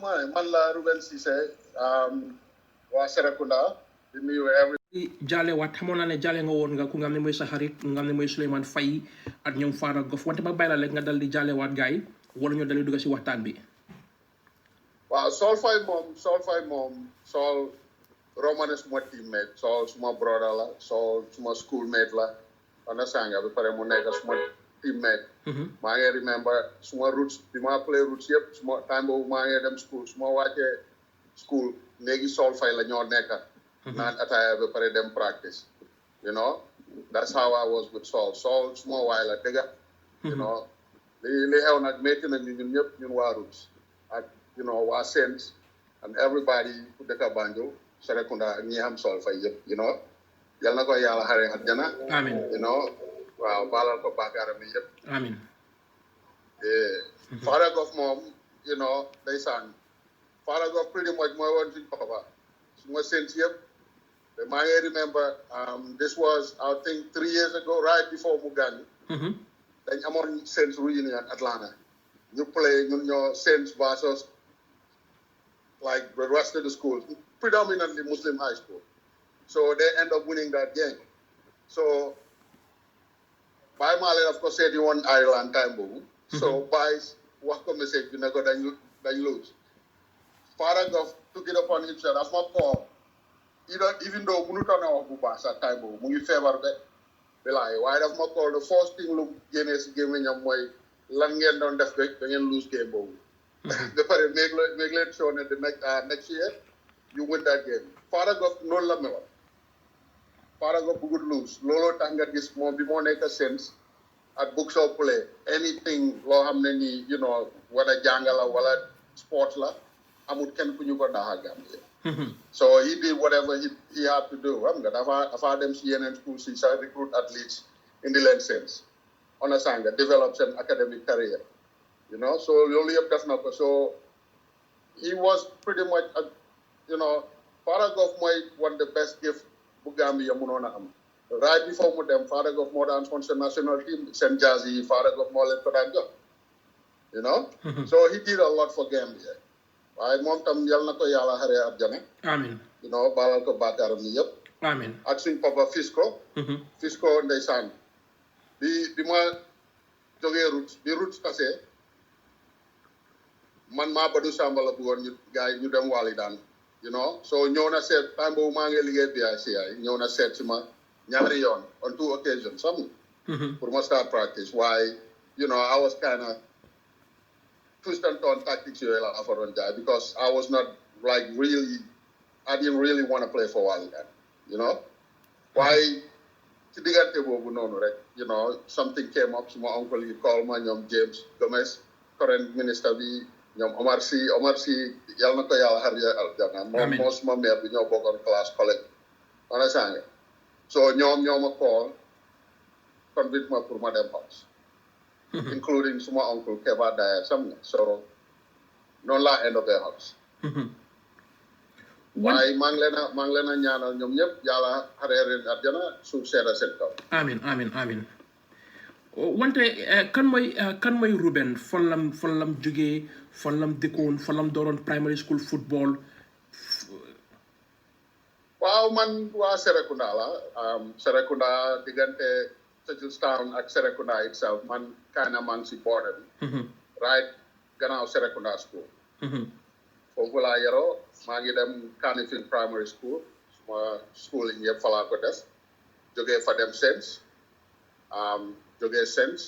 man la Reuben Ceesay wa Serekunda di nuyu every jale wat xamoon naa ne jale nga woon nga ku nga xam ne mooy sa xarit ku nga xam ne mooy Sulayman Faye ak ñoom Fara Gough wante ma bàyyi la rek nga dal di jale waat gaay wala ñu dal di dugg si waxtaan bi waaw Sol Faye moom Sol Romanes suma teammate Sol suma brother la Sol suma schoolmate la understand nga ba pare mu nekk suma teammate maa ngi remember suma roots bi ma play roots yëpp suma time boobu maa ngi dem school suma wàccee school léegi Sol Faye la ñoo nekk naan ataaya ba pare dem practice you know that's how I was with Sol suma waay la dëgga you know li xew nag métti na ñun ñëpp ñun waa roots ak you know waa Saints and everybody ku dëkk Banjul Serekunda ak ñi am Sol Faye yëpp you know yal na ko yàlla xare àjjana amin you know waaw baalal ko bàkkaaram yi yëpp amin Fara Gough moom you know ndeysaan Fara Gough pretty much mooy woon suñ papa suma Saints yëpp maa ngi remember this was I think 3 years ago right before mu gaañu dañ amoon Saints reunion Atlanta ñu play ñun ñoo Saints versus like the rest of the schools predominantly Muslim high school so they end up winning that game so Baye Male daf ko seeti woon Ireland time boobu so Baye wax ko message bi ne ko dañ lose Fara Gough took it upon himself daf ma call even though mënu ta na wax bu baax sa time boobu mu ngi feebar be bilaay waaye daf ma call the first thing lu génnee si gémmiñam mooy lan ngeen doon def rek da ngeen lose game boobu ba pare make leen show ne the next year you win that game Fara Gough noonu la meloon Fara Gough bëggut lose looloo tax nga gis moom bi moo nekk Saints at book show play anything loo xam ne nii you know wala jàngala wala sport la amul kenn ku ñu ko daax a Gambia so he did whatever he had to do xam nga dafa dem si yeneen school si sa recruit athletes indi leen Saints understand nga develop seen academic career you know so loolu yëpp def na ko so he was pretty much you know Fara Gough mooy one the best gift bu Gambia mënoon a am right before mu dem Fara Gough moo daan sponsor national team seen jazz yi Fara Gough moo leen ko daan jox you know so he did a lot for Gambia waaye moom tam yal na ko yàlla xaree àjjana amin you know baalal ko bàkkaaram yi yëpp amin ak suñ papa Fisco ndeysaan bi ma jógee route bi route passé man maa Badou Samba la bëggoon ñu gars yi ñu dem wàlli daan you know so ñëw na seet time boobu maa ngi liggéey BICI ñëw na seet si ma ñaari yoon on 2 occasions xam pour ma start practice waaye you know I was kind of twist and turn tactics yooyu la afaroon jaay because I was not like I didn't really want to play for Walidan you know waaye ci diggante boobu noonu rek you know something came up suma uncle yi call ma ñoom James Gomez current minister bi ñoom Omar Sy yal na ko yàlla xar ya aljana moom moo suma maire bi ñoo bokkoon classe collège understand so ñoo ma call convince ma pour ma dem house including suma uncle Keba Daya some so noonu laa end of the house waaye maa ngi leen a ñaanal ñoom ñëpp yàlla xaree leen àjjana suuf seeda seen kaw amin wante kan mooy Reuben fan lam jógee fan lam dëkkoon fan lam dooroon primary school football waaw man waa Serekunda la Serekunda diggante Town ak Serekunda itself man kind of man si border bi right gannaaw Serekunda school foofu laa yaroo maa ngi dem Kanifing primary school suma schooling yëpp fa laa ko def jógee fa dem Saints jógee Saints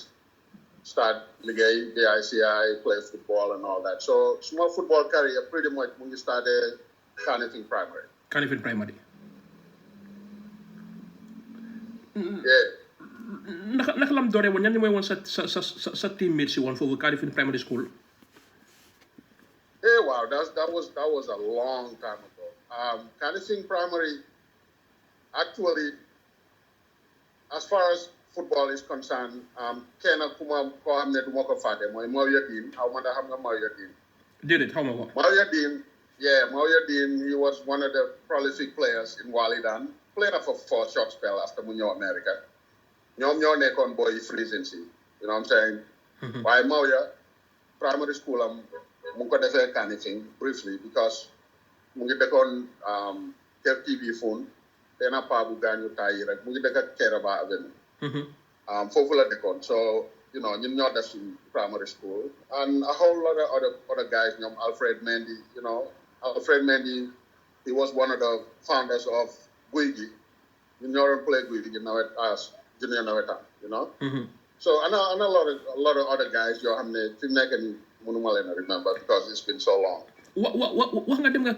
start liggéey BICI play football and all that so suma football career pretty much mu ngi started Kanifing primary yeah naka lam dooree woon ñan ñi mooy woon sa teammate si woon foofu Kanifing primary school wow that was a long time ago Kanifing primary actually as far as football is concerned kenn koo xam ne du ma ko fàtte mooy Mawya Dean xaw ma ndax xam nga Mawya Dean déedéet xaw ma ko Mawya Dean he was one of the prolific players in Walidan played for a short spell after mu ñëw America ñoom ñoo nekkoon boy freezing si you know what I'm saying waaye Mawya primary school am mu ngi ko defee Kanifing briefly because mu ngi dëkkoon Kër TV phone benn paa bu gaañu taay rek mu ngi dëkk ak Keraba Avenue. Foofu la dëkkoon so ñun ñoo def suñu primary school and a whole lot of other guys ñoom Alfred Mendy Alfred Mendy he was one of the founders of Guy gi ñun ñoo doon play Guy gi nawet as junior nawetaan so and a lot of other guys yoo xam ne fi mu nekk nii mënuma leen a remember because it's been so long. wax nga dem nga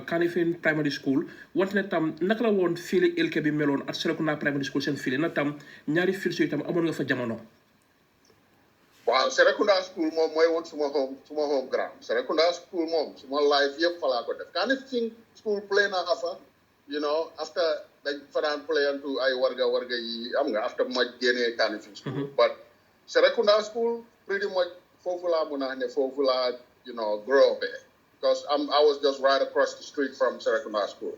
Kanifing primary school wante ne tam naka la woon fili elke bi meloon ak Serekunda primary school seen fili na tam ñaari fil so itam amoon nga fa jamono. waaw Serekunda school moom mooy woon suma home ground Serekunda school moom suma life yëpp fa laa ko def Kanifing school play naa fa after dañ fa daan playantu ay warga yi am nga after ma génnee Kanifing school but Serekunda school pretty much foofu laa mun a ne foofu laa grow up because I was just right across the street from Serekunda school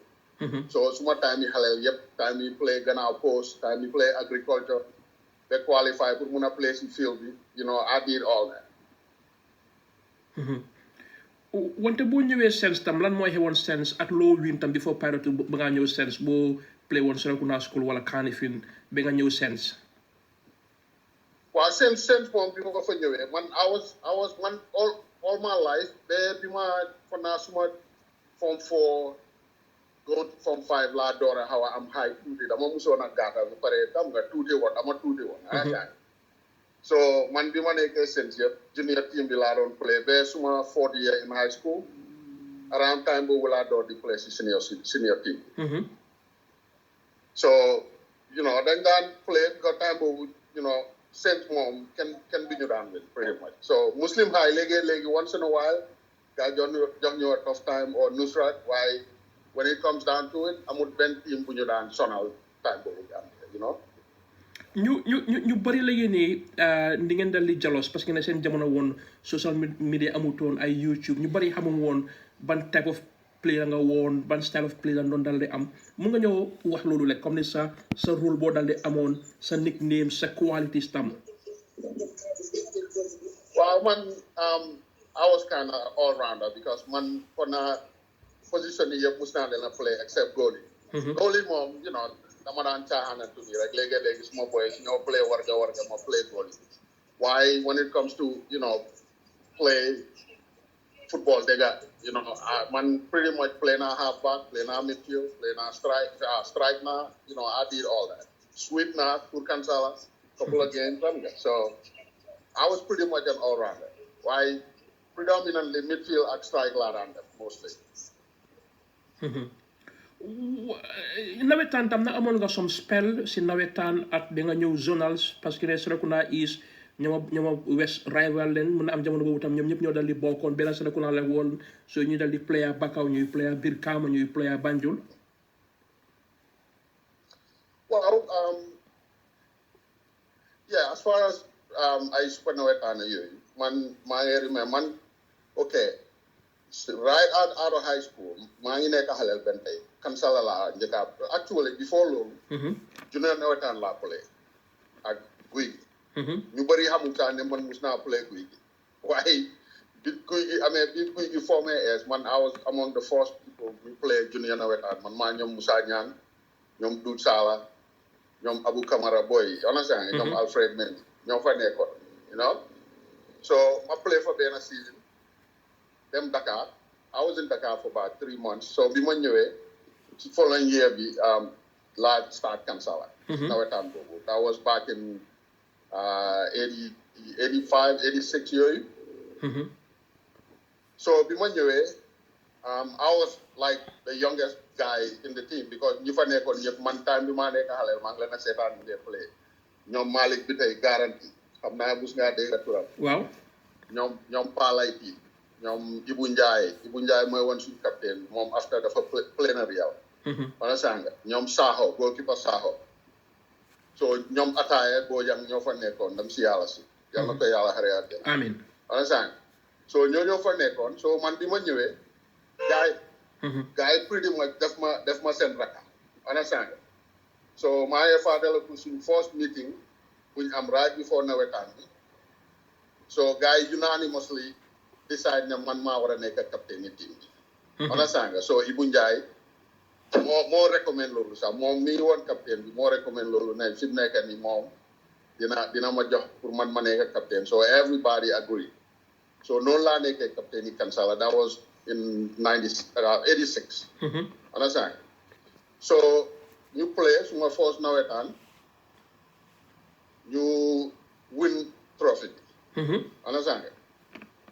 so suma time yi xale yëpp time yi play gannaaw post time yi play agriculture ba qualify pour mun a play si field bi I did all that. wante boo ñëwee Sense tam lan mooy xewoon Sense ak loo win tam before Pirate ba ngaa ñëw Sense boo play woon Serekunda school wala Kanifing ba nga ñëw Sense. waaw Sense moom bi ma ko fa ñëwee man I was man all my life ba bi ma fa naa suma form 4 go form 5 laa door a xaw a am high tuuti dama musoon a gàttal ba pare dam nga tuuti woon so man bi ma nekkee Sense yëpp junior team bi laa doon play ba suma 4th year in high school around time boobu laa door di play si senior team so dañ daan play ko time boobu Sense moom kenn bi ñu daan win pretty much so Muslim High léegi once in a while gaa jox ñu a tough time or Nusrat waaye when it comes down to it amul benn team bu ñu daan sonal time boobu ñu bari la yéene di ngeen dal di jalos parce que ne seen jamono woon social media amutoon ay YouTube ñu bari xamul woon ban type of play la nga woon ban style of play la doon dal di am mun nga ñëw wax loolu rek comme ni sa rôle boo dal di amoon sa nickname sa qualities tam. waaw man I was kind of all rounder because man for na position yi yëpp mus naa leen a play except goalie. Goalie moom dama daan caaxaanantu nii rek léegi suma boy si ñoo play warga ma play goalie waaye when it comes to play football dégga man pretty much play naa half back play naa midfield play naa strike naa I did all that sweep naa pour Kansala couple of games so I was pretty much an all rounder waaye predominantly midfield ak strike laa daan def mostly. nawetaan tam na amoon nga some spell si nawetaan at ba nga ñëw zonals parce que ne Serekunda East ñooma West rival leen mën na am jamono boobu tam ñoom ñëpp ñoo dal di bokkoon benn Serekunda la woon so ñuy dal di player Bakaw ñuy player Birkama ñuy player Banjul. waaw yeah as far as ay super nawetaan yooyu man maa ngi remember man okay right out of high school maa ngi nekk xaleel benn tey Kansala laa njëkk actually before loolu junior nawetaan laa play ak Guy gi ñu bëri xamul saa ne man mus naa play Guy gi waaye bi Guy gi formé man I was among the first people who play junior nawetaan man maa ñoom Moussa Niang ñoom Doud Sala ñoom Abu Kamara boy understand ñoom Alfred Mendy ñoo fa nekkoon so ma play for benn season dem Dakar I was in Dakar for about 3 months so bi ma ñëwee ci following year bi laa start Kansala nawetaan boobu that was back in 85 86 yooyu so bi ma ñëwee I was like the youngest guy in the team because ñi fa nekkoon ñëpp man time bi maa nekk xale maa ngi leen a seetaan bi dee play ñoom Malick bi tey garanti xam naa bus ngaa dégg turam waaw ñoom Palay bi ñoom Ibu Ndiaye mooy woon suñu capitaine moom after dafa plénarial wala sanga ñoom Sakho goalkeeper Sakho so ñoom Ataaya boo jàng ñoo fa nekkoon dem si yàlla si yàlla na ko yàlla xareyaat amiin wala sanga so ñoo fa nekkoon so man bi ma ñëwee gars yi pretty much def ma seen rakka wala sanga so maa ngi fàttaliku suñu first meeting buñ am right before nawetaan bi So guys unanimously decide na man maa war a nekk captain ni team bi. Understand nga? So Ibu Njie moo recommend loolu sax moom mi woon captain bi moo recommend loolu ne fi mu nekk ni moom dina ma jox pour man ma nekk captain. So everybody agreed. So noonu laa nekkee captain ni Kansala. That was in 86. Understand? So ñu play suma first nawetaan ñu win trophy bi. Understand?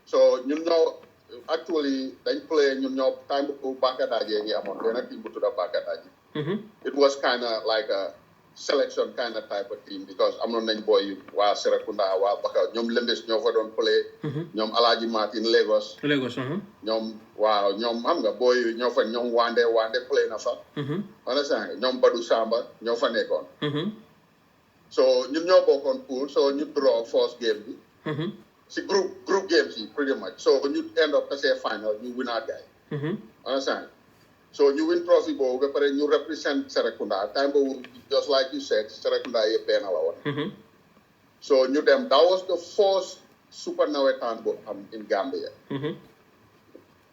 So ñun ñoo actually dañ play ñun ñoo time bu Bakadaji ngi amoon benn team bu tudda Bakadaji. It was kind of like a selection kind of type of team because amoon nañ boy waa Serekunda waa Baka ñoom Lembes ñoo fa doon play. ñoom Alhaji Martin Lagos. ñoom waaw ñoom xam nga boy ñoo fa ñoom Wande play na fa. Understand? ñoom Badou Samba ñoo fa nekkoon. So ñun ñoo bokkoon pool so ñu draw first game bi. Si group games yi pretty much so ñu end up as a final ñu win our guy. Understand? So ñu win trophy boobu ba pare ñu represent Serekunda time boobu just like you said Serekunda yëpp benn la woon. So ñu dem that was the first super nawetaan bu am in Gambia.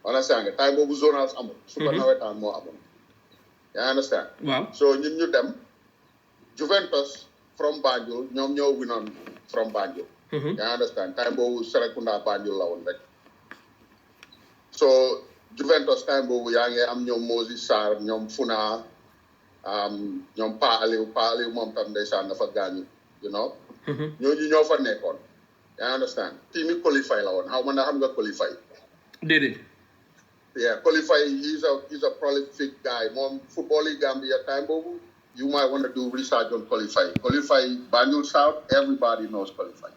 Understand? Time boobu zonals amul. Super nawetaan moo amoon. You understand? Wow. So ñun ñu dem Juventus from Banjul ñoom ñoo winoon from Banjul. You understand? Time boobu Serekunda Banjul la woon rek. So Juventus time boobu yaa ngi am ñoom Moses Sarr ñoom Funa ñoom Pa Aliou moom tam ndeysaan dafa gaañu you know. ñooñu ñoo fa nekkoon. You understand? Team yi qualify la woon xaw ma na xam nga qualify. Déedéet. Yeah, qualify he's a prolific guy moom football yi Gambia time boobu. You might want to do research on qualify. Qualify Banjul South, everybody knows qualify.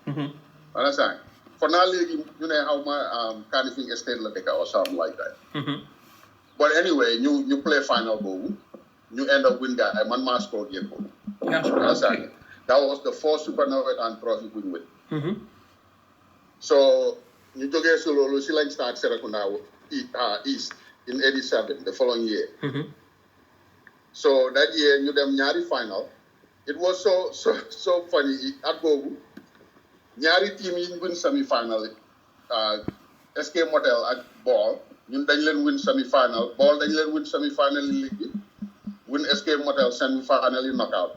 Understand? For now, you know how my Kanifing Estate Ladeka or something like that. But anyway, you play final ball, you end up win guy. Man must score game ball. Understand? That was the first Supernova and trophy we win. So you took a solo, Lucy start Serekunda East in 87, the following year. So that year, ñu dem ñaari final. It was so funny. At Gough, ñaari team yi win semi-final. SK Motel ak Ball, ñun dañ leen win semi-final. Ball dañ leen win semi-final in league bi. Win SK Motel semi-final in knockout.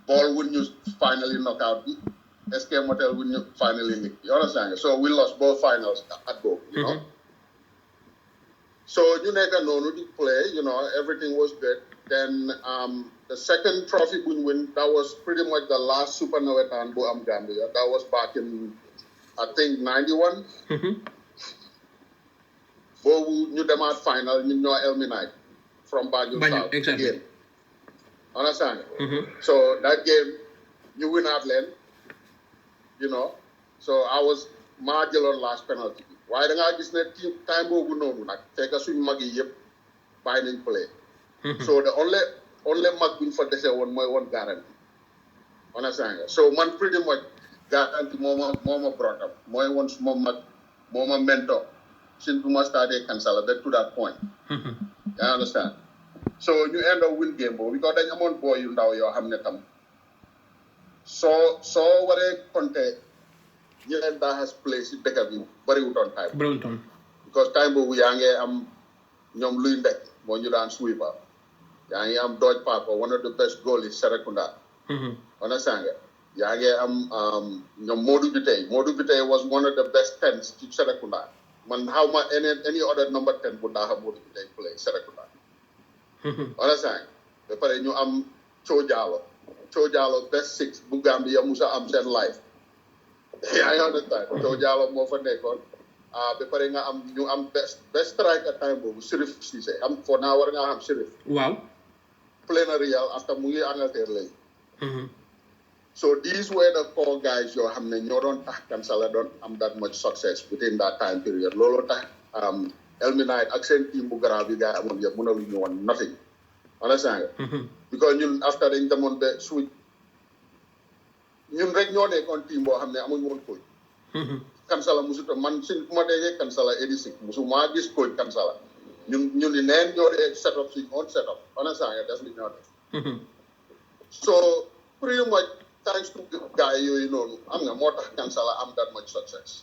Ball win ñu finally knockout bi. SK Motel win ñu finally in league. You understand? So we lost both finals at Gough, you know. So you nekk noonu di play, you know, everything was good. Then the second trophy we win, that was pretty much the last Super Nawetaan bu am Gambia. That was back in, I think, 91. Boobu ñu demaat final, ñu ñoo eliminate from Banjul South. Exactly. Game. Understand? So that game, you win out lane, you know. So I was marginal on last penalty. Waaye da ngaa gis ne time boobu noonu nag fekk suñu mag yi yëpp bàyyi nañ play. So the only mag buñ fa dese woon mooy woon guarantee. Understand nga? So man pretty much guarantee moo ma brought up mooy woon suma mag moo ma mentor since bu ma started Kansala ba to that point. You understand? So ñu end up win game boobu because dañ amoon boy yu ndaw yoo xam ne tam soo waree compter ñeneen daa has place si dëkk bi bariwutoon time. Because time boobu yaa ngi am ñoom luy ndek moo ñu daan sweeper. Yaa ngi am Dodge Papa, one of the best goalies Serekunda. Understand nga? Yaa ngi am ñoom Modou Biteye was one of the best 10s ci Serekunda. Man how much any other number 10 bu daa xam Modou Biteye play Serekunda. Understand? Ba pare ñu am Cho Jallow best 6 bu Gambia musa am seen life. Yaa ngi understand? Cho Jallow moo fa nekkoon. Ba pare nga am ñu am best striker time boobu Reuben Ceesay am for naa war nga xam Reuben. Waaw. Play na Real after mu ngi Angleterre léegi. So these were the core guys yoo xam ne ñoo doon tax Kansala doon am that much success within that time period. Looloo tax eliminate ak seen team bu garaaw bi gars yi amoon yëpp mënaluñu ñu woon nothing. Understand nga? Because ñun after dañ demoon ba switch ñun rek ñoo nekkoon team boo xam ne amuñu woon coach. Kansala musuta man si ma déggee Kansala 86 musuma gis coach Kansala ñun ni neen ñoo dee set up suñ own set up. Understand nga? That's li ñoo def. So pretty much thanks to guy yooyu noonu am nga moo tax Kansala am that much success.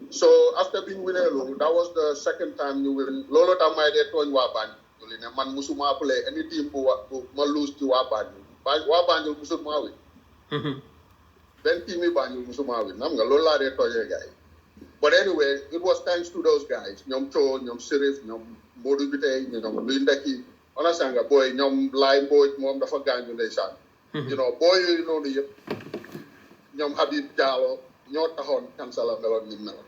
So after being winner loolu that was the second time ñu win loolu tam may dee tooñ waa Banjul ne man musuma play any team bu ma lose ci waa Banjul waa Banjul musuma win. benn team yi Banjul musuma win am nga loolu laa dee tooñee gars yi. But anyway, it was thanks to those guys. Ñoom Cho, ñoom Serif, ñoom Modou Bitey, ñoom Luy Ndeki. Understand nga boy ñoom Laay Mbooj moom dafa gaañu ndeysaan. You know boy yooyu noonu yëpp ñoom Habib Diallo ñoo taxoon Kansala meloon ni meloon.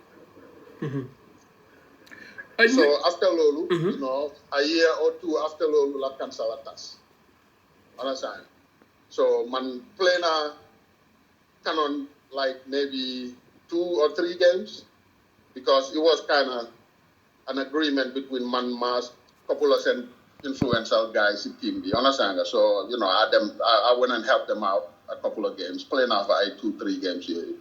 So after loolu, you know, a year or two after loolu la Kansala tas. Understand? So man play na canon like maybe 2 or 3 games. Because it was kind of an agreement between Mas, couple of influential guys in team. You understand? So, you know, I went and helped them out a couple of games, playing off 2-3 games here.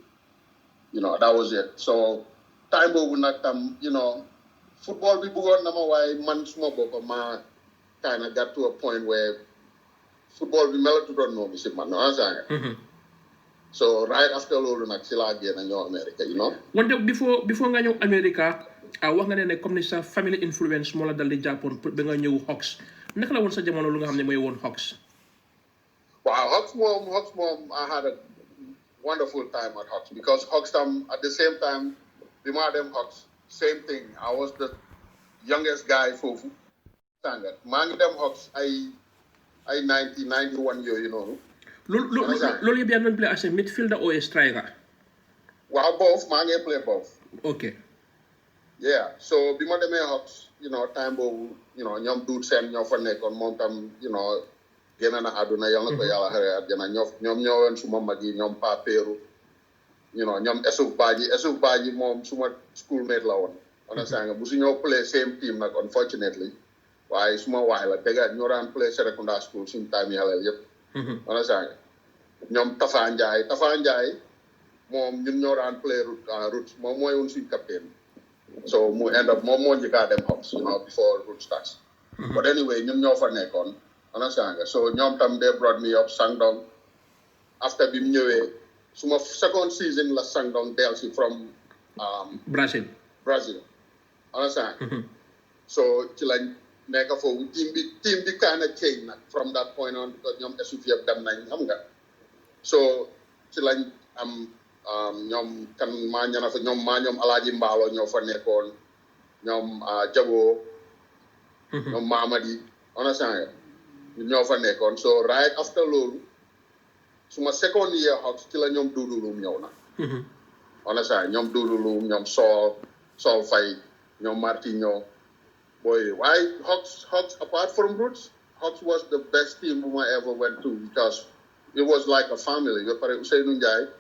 You know, that was it. So, time over not you know, football we began number why man small ma kind of got to a point where football we melted don't know me, man. Understand? So right after loolu nag si laa génn ñëw America, you know. Wante before nga ñëw America wax nga ne comme ni sa family influence moo la dal di jàppoon pour ba nga ñëw Hawks naka la woon sa jamono lu nga xam ne mooy woon Hawks. Waaw Hawks moom I had a wonderful time at Hawks because Hawks tam at the same time bi ma dem Hawks same thing I was the youngest guy foofu tàngat maa ngi dem Hawks ay 90 91 yooyu noonu. Loolu yëpp yaa ngi play as a midfielder or a striker? Well, both. maa ngi play both. Okay. Yeah. So bi ma demee Hawks, you know, time boobu, you know, ñoom duut seen ñoo fa nekkoon moom tam, you know, génn na àdduna yal na ko yàlla xare àjjana ñoom ñoowoon suma mag yi ñoom Pa Peru, you know, ñoom Esuf Badji moom suma schoolmate la woon. Understand nga bu su ñoo play same team nag unfortunately waaye suma waay la dëgg ñoo daan play Serekunda school suñu time yàlla yëpp. Understand ñoom Tafa Ndiaye moom ñun ñoo daan play route moom mooy woon suñu captain so mu end up moom moo njëkk a dem Hawks, you know, before route starts. But anyway ñun ñoo fa nekkoon. Understand nga so ñoom tam they brought me up Sangdong after bi mu ñëwee suma second season la Sangdong delsi from Brazil. Understand so ci lañ nekk foofu team bi kind of change nag from that point on because ñoom SUF yëpp dem nañ xam nga so ci lañ am ñoom kan maa ñana fa ñoom Alaaji Mbaalo ñoo fa nekkoon ñoom Jago ñoom Mamadi understand ñoo fa nekkoon so right after loolu suma second year Hawks ci la ñoom Duudu Luum ñëw na understand ñoom Duudu Luum ñoom Sol Faye ñoom Martinho boy, why Hawks apart from roots, Hawks was the best team I ever went to because it was like a family. Ousaino Njie,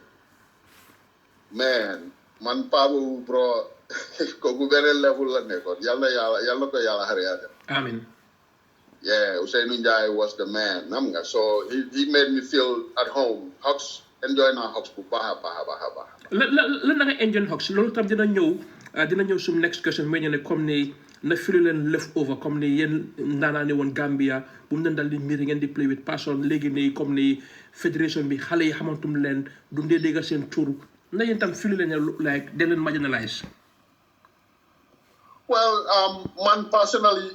man Pablo bro, koku beneen level la nekkoon. Yalla ko yalla xare Amin. Yeah, Ousaino Njie was the man. So he made me feel at home. Hawks enjoy na Hawks bu baax. Lan nga enjoy Hawks loolu tam dina ñëw sum next question mooy ne comme ni na fili leen left over comme ni yéen ndaanaa ne woon Gambia bu mu dal di mbiri ngeen di play with passion léegi nii comme ni fédération bi xale yi xamantum leen du dee dégg seen tur na yéen tam fili leen like de leen marginalize. Well, man personally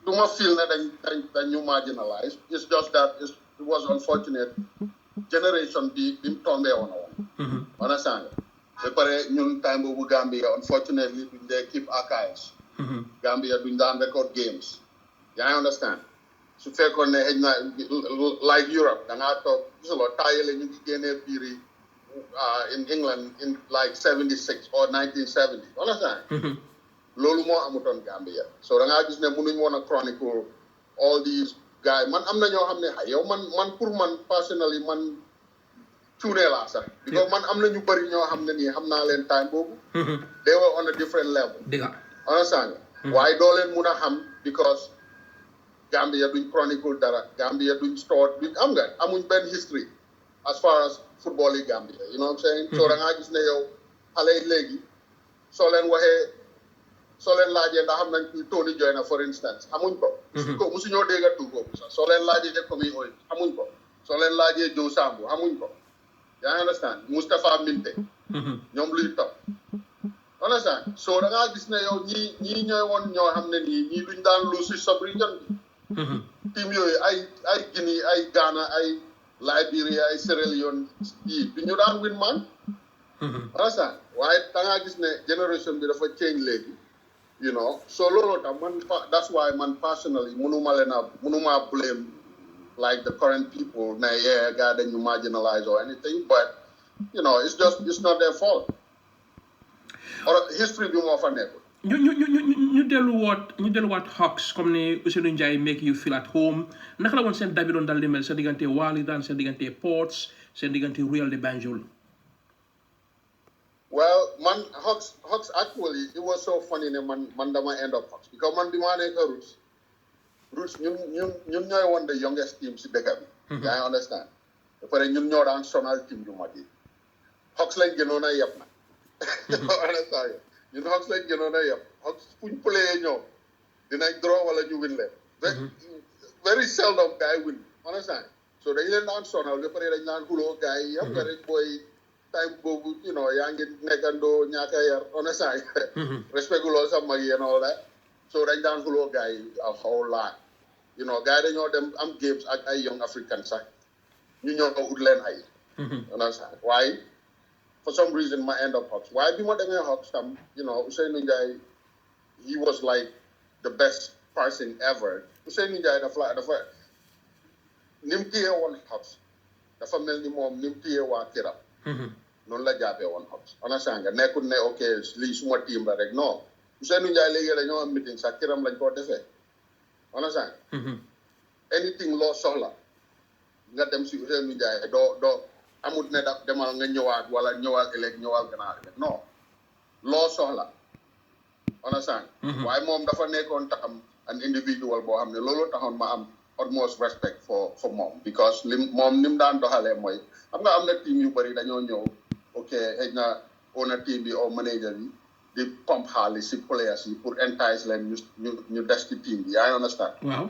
do ma feel ne dañ ñu marginalize. It's just that it was unfortunate generation bi mu tombé woon. Understand? Ba pare ñun time boobu Gambia unfortunately duñ dee keep archives. Gambia duñ daan record games. Yaa understand? Su fekkoon ne xëy na like Europe da ngaa toog gisuloo taayale ñu ngi génnee biir yi in England in like 76 or 1970. Understand? Loolu moo amutoon Gambia. So da ngaa gis ne mënuñ woon a chronicle all these guys. Man am na ñoo xam ne yow man pour man personally man cuune laa sax. Because man am na ñu bëri ñoo xam ne nii xam naa leen time boobu. They were on a different level. Understand? Waaye doo leen mun a xam because Gambia duñ chronicle dara. Gambia duñ store duñ am nga amuñ benn history as far as football yi Gambia. You know what I'm saying? So da ngaa gis ne yow xale yi léegi soo leen laajee ndax xam nañ ni Tony Joyner for instance xamuñ ko. Musuñoo dégg tur boobu sax soo leen laajee comme yi ooy xamuñ ko. So len laajee Joe Sambou xamuñ ko. You understand? Mustafa Minte. ñoom luy topp. Understand? So da ngaa gis ne yow ñii ñooy woon ñoo xam ne ñii duñ daan lu si sub-region bi. Team yooyu ay Guinée ay Ghana ay Liberia ay Sierra Leone yii du ñu daan win man. Understand? Waaye da ngaa gis ne generation bi dafa change léegi. You know, so loolu tam man that's why man personally mënuma blame like the current people na gars dañu marginalize or anything, but you know it's not their fault. Or history bi moo fa nekkul. ñu delluwaat Hawks comme ni Ousaino Njie make you feel at home naka la woon seen dabi doon dal di mel seen diggante Walidan seen diggante Ports seen diggante Real de Banjul. Well, man, Hawks actually, it was so funny ne man dama end up Hawks because man bi ma nekk Roots ñun ñooy woon the youngest team si dëkk bi. Yaa understand? Ba pare ñun ñoo daan sonal team yu mag yi. Hawks lañ gënoon a yeb nag. Understand? Ñun Hawks lañ gënoon a yeb. Hawks fuñ play ñoom dinañ draw wala ñu win leen. Very seldom guy win. Understand? So dañ leen daan sonal ba pare dañ daan xuloo guy yi yëpp rek booy time boobu, you know, yaa ngi nekkandoo ñaaka yar, understand? Respect loolu sax mag yi and all that. So dañ daan xuloo guy yi a whole lot. You know, guy dañoo dem am games ak ay young African sax ñu ñëw ut leen ay. Understand? Why? For some reason ma end up Hawks. Why bi ma demee Hawks tam, you know, Ousaino Njie, he was like the best person ever. Ousaino Njie dafa nim téye woon Hawks dafa mel ni moom nim téye waa këram. noonu la jàppee woon Hawks. Understand nga nekkul ne ok lii suma team la rek non Ousaino Njie léegi dañoo am meeting sax këram lañ koo defee. Understand? Anything loo soxla nga dem si Ousaino Njie doo amut ne demal nga ñëwaat wala ñëwaat ëllëg ñëwaat gannaaw ëllëg non loo soxla. Understand? waaye moom dafa nekkoon tam an individual boo xam ne loolu taxoon ma am utmost respect for moom because moom ni mu daan doxalee mooy xam nga am na team yu bëri dañoo ñëw ok xëy na owner team bi ou manager bi di pompe xaalis si players yi pour entice leen ñu des ci team bi yaa ngi understand. Waaw.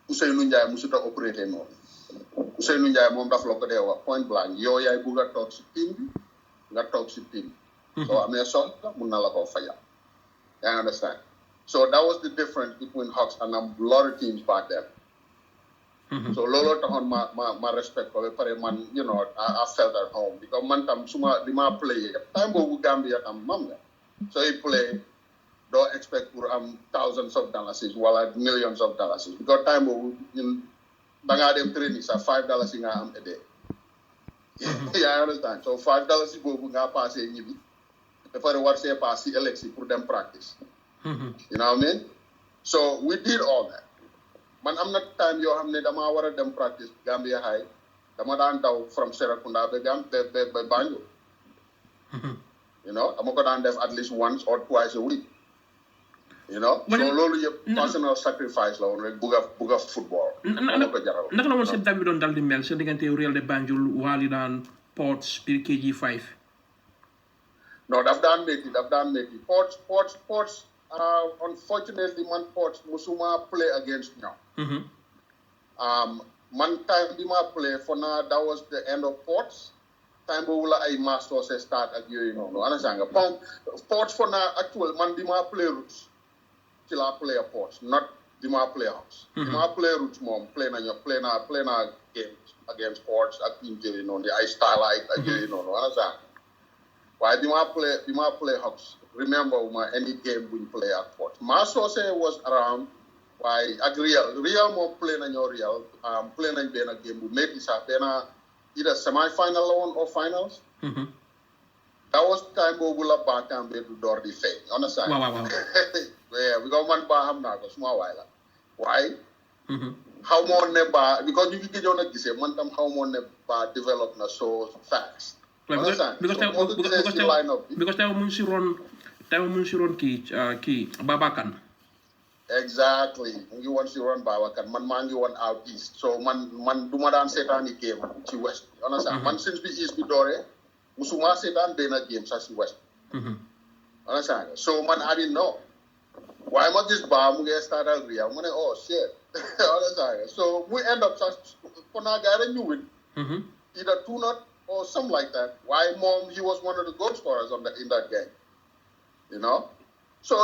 Ousaino Njie musut a opératé noonu. Ousaino Njie moom daf la ko dee wax point blank yow yaay bugg a toog si team bi nga toog si team bi. soo amee soxla mun na la koo fayal. yaa ngi understand. So that was the difference between Hawks and a lot of teams back then. So lolo taxon ma respect ko pare man you know I felt at home because man tam suma di ma play time bobu Gambia tam mam nga so he play don't expect for thousands of dollars wala millions of dollars because time bobu ñun da nga dem training sa $5 nga am a day. Yeah, I understand. So $5 bobu nga passé ñibi da pare war sé passé election pour dem practice. You know what I mean? So we did all that. Man am na time yoo xam ne dama war a dem practice Gambia High dama daan daw from Serekunda ba Banjul. You know dama ko daan def at least once or twice a week. You know so loolu yëpp personal sacrifice la woon rek bugg a football. Dama ko jaral. Naka la woon seen dam bi doon dal di mel seen diggante Real de Banjul Walidan Ports biir KG5. No daf daan métti Ports unfortunately man Ports musuma play against ñoom. Man time bi ma play for now that was the end of Ports. Time boobu la ay masters start ak yooyu noonu understand nga Ports for now actually man bi ma play Roots ci la play a Ports not bi ma play Hawks. Bi ma play Roots moom play na games against Ports ak team yooyu noonu di ay Starlight ak yooyu noonu understand waaye bi ma play Hawks remember any game we play at Ports. Masose was around why at Real more play nañoo Real play nañ benn game bu métti sax benn either semi-final or finals. That was time boobu la Bakam be du door di fay understand. Wow. Yeah, because man ba xam naa ko suma waay la why how moo ne ba because ñu ngi gëjoon a gisee man tam how moo ne ba develop na so fast. Understand? Because tey mu ngi si ron kii Babakan. Exactly. Mu ngi woon si ron Babakan man maa ngi woon out east so man du ma daan seetaani game ci west. Understand? Man since bi east bi dooree musuma seetaan benn game sax si west. Understand? So man I didn't know. Why am I this bar? I'm gonna start out here. I'm gonna oh shit. So we end up for now guy knew it. Either 2-0 or something like that. Why mom he was one of the goal scorers in that game. You know? So